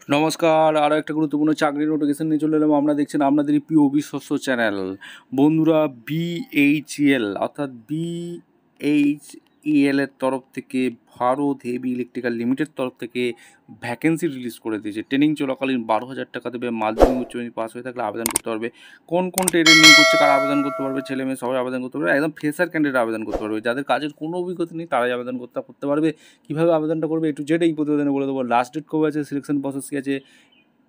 নমস্কার, আরও একটা গুরুত্বপূর্ণ চাকরির নোটিফিকেশন নিয়ে চলে এলাম। আমরা দেখছেন আপনাদেরই প্রিয় বিশ্বস্ত চ্যানেল। বন্ধুরা, বিএইচইএল অর্থাৎ বিএইচইএল এর তরফ থেকে ভারত হেভি ইলেকট্রিক্যাল লিমিটেড তরফ থেকে ভ্যাকেন্সি রিলিজ করে দিয়েছে। ট্রেনিং চলাকালীন 12,000 টাকা দেবে। মাধ্যমিক উচ্চ মাধ্যমিক পাস হয়ে থাকলে আবেদন করতে পারবে। কোন কোন ট্রেডে নিয়োগ করছে, কারা আবেদন করতে পারবে? ছেলে মেয়ে সবাই আবেদন করতে পারবে। একদম ফ্রেশার ক্যান্ডিডেট আবেদন করতে পারবে। যাদের কাজের কোনো অভিজ্ঞতা নেই তারাই আবেদন করতে পারবে। কীভাবে আবেদনটা করবে একটু যেটা এই প্রতিবেদনে বলে দেবো। লাস্ট ডেট কবে আছে, সিলেকশন প্রসেস কী আছে,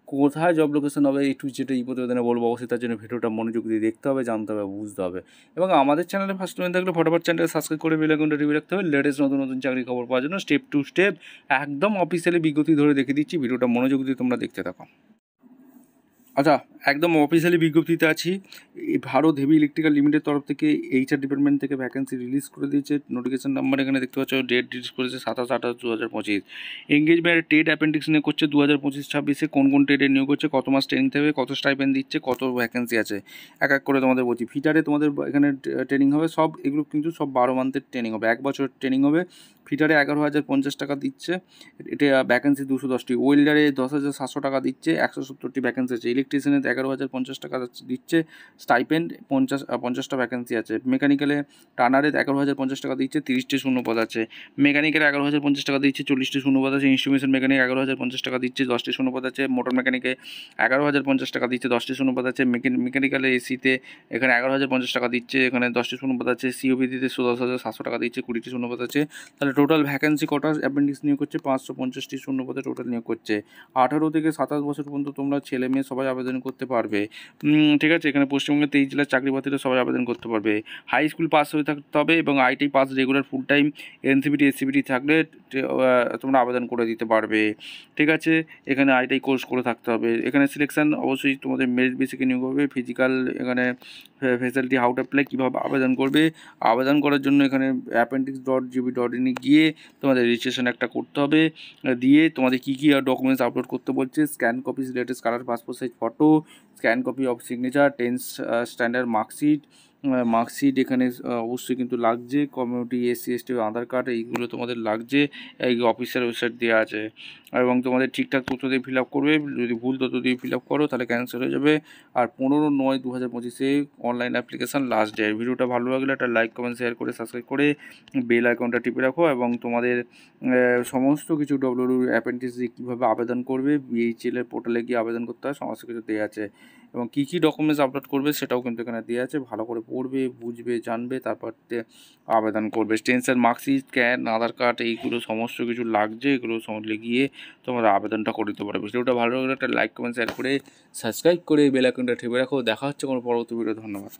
কোথায় জব লোকেশন হবে, একটু যেটা এই প্রতিবেদনে বলবো। অবশ্যই তার জন্য ভিডিওটা মনোযোগ দিয়ে দেখতে হবে, জানতে হবে, বুঝতে হবে। এবং আমাদের চ্যানেলে ফার্স্ট টাইম থাকলে ফটাফট চ্যানেলটা সাবস্ক্রাইব করে বেল আইকনটা টিপে রাখতে হবে লেটেস্ট নতুন নতুন চাকরি খবর পাওয়ার জন্য। স্টেপ টু স্টেপ একদম অফিসিয়ালি বিজ্ঞপ্তি ধরে দেখে দিচ্ছি, ভিডিওটা মনোযোগ দিয়ে তোমরা দেখতে থাকো। আচ্ছা, একদম অফিসিয়ালি বিজ্ঞপ্তিতে আছি। এই ভারত হেভি ইলেকট্রিক্যাল লিমিটেড তরফ থেকে এইচআর ডিপার্টমেন্ট থেকে ভ্যাকেন্সি রিলিজ করে দিয়েছে। নোটিফিকেশন নাম্বার এখানে দেখতে পাচ্ছ, ডেট রিলিজ করেছে 27/8/2025। এঙ্গেজমেন্ট ট্রেড অ্যাপেন্ডিক্স নিয়ে করছে 2025-26-এ। কোন কোন ট্রেডে নিয়োগ করছে, কত মাস ট্রেনিং দেবে, কত স্টাইপেন্ড দিচ্ছে, কত ভ্যাকেন্সি আছে, এক এক করে তোমাদের বলছি। ফিটারে তোমাদের এখানে ট্রেনিং হবে, সব এগুলো কিন্তু সব 12 মান্থের ট্রেনিং হবে, 1 বছরের ট্রেনিং হবে। ফিটারে 11,050 টাকা দিচ্ছে, এটা ভ্যাকেন্সি 210টি। ওয়েল্ডারে 10,700 টাকা দিচ্ছে, 170টি ভ্যাকেন্সি আছে। ইলেকট্রিশিয়ানে 11,050 টাকা দিচ্ছে, স্টাইপেন্ড 50টা ভ্যাকেন্সি আছে। মেকানিক্যালে টানারে 11,050 টাকা দিচ্ছে, 30টি শূন্যপদ আছে। মেকানিক্যালে 11,050 টাকা দিচ্ছে, 40টি শূন্যপদ আছে। ইনস্ট্রুমেন্টেশন মেকানিক 11,050 টাকা দিচ্ছে, 10টি শূন্যপদ আছে। মোটর মেকানিকে 11,050 টাকা দিচ্ছে, 10টি শূন্যপদ আছে। মেকানিক্যালে এসিতে এখানে 11,050 টাকা দিচ্ছে, এখানে 10টি শূন্যপদ আছে। সিওপিডিতে 10,700 টাকা দিচ্ছে, 20টি শূন্যপদ আছে। তাহলে টোটাল ভ্যাকেন্সি কটা অ্যাপেন্ডিক্স নিয়োগ করছে? 550টি শূন্যপদে টোটাল নিয়োগ করছে। 18 থেকে 27 বছর পর্যন্ত তোমরা ছেলে মেয়ে সবাই আবেদন করতে পারবে। ঠিক আছে, এখানে পশ্চিমবঙ্গের 23 জেলার চাকরি প্রার্থীরা সবাই আবেদন করতে পারবে। হাই স্কুল পাস হয়ে থাকতে হবে এবং ITI pass, regular full time, NCVT SCBT থাকলে তোমরা আবেদন করে দিতে পারবে। ঠিক আছে, এখানে আইটিআই কোর্স করে থাকতে হবে। এখানে সিলেকশন অবশ্যই তোমাদের মেরিট বেসিকে নিয়োগ হবে। ফিজিক্যাল এখানে ফেসিলিটি, হাউ টু অ্যাপ্লাই, কীভাবে আবেদন করবে। আবেদন করার জন্য এখানে appendix.gb.in গিয়ে তোমাদের রেজিস্ট্রেশন একটা করতে হবে। দিয়ে তোমাদের কী কী ডকুমেন্টস আপলোড করতে বলছে: scan copy, latest colour passport size photo, scan copy of signature, 10th standard marksheet এখানে অবশ্যই কিন্তু লাগছে। কমিউনিটি, এসসি এসটি, আধার কার্ড, এইগুলো তোমাদের লাগছে। এই অফিসের ওয়েবসাইট দেওয়া আছে। এবং তোমাদের ঠিকঠাক তথ্য দিয়ে ফিল আপ করবে। যদি ভুল তথ্য দিয়ে ফিল আপ করো তাহলে ক্যান্সেল হয়ে যাবে। আর 15/9/2025 অনলাইন অ্যাপ্লিকেশান লাস্ট ডে। ভিডিওটা ভালো লাগলে একটা লাইক, কমেন্ট, শেয়ার করে সাবস্ক্রাইব করে বেল আইকনটা টিপে রাখো। এবং তোমাদের সমস্ত কিছু অ্যাপেন্ডিক্স দিয়ে কীভাবে আবেদন করবে, বিএইচইএল এর পোর্টালে গিয়ে আবেদন করতে হয়, সমস্ত কিছু দেওয়া আছে। এবং কী কী ডকুমেন্টস আপলোড করবে সেটাও কিন্তু এখানে দেওয়া আছে। ভালো করে পড়বে, বুঝবে, জানবে, তারপর আবেদন করবে। টেন্সের মার্কশিট, স্ক্যান, আধার কার্ড, এইগুলো সমস্ত কিছু লাগছে। এগুলো গিয়ে তোমরা আবেদনটা করে দিতে পারবে। ভিডিওটা ভালো লাগলে একটা লাইক, কমেন্ট, শেয়ার করে সাবস্ক্রাইব করে বেল আইকনটা টিপে রাখো। দেখা হচ্ছে কোনো পরবর্তী ভিডিও। ধন্যবাদ।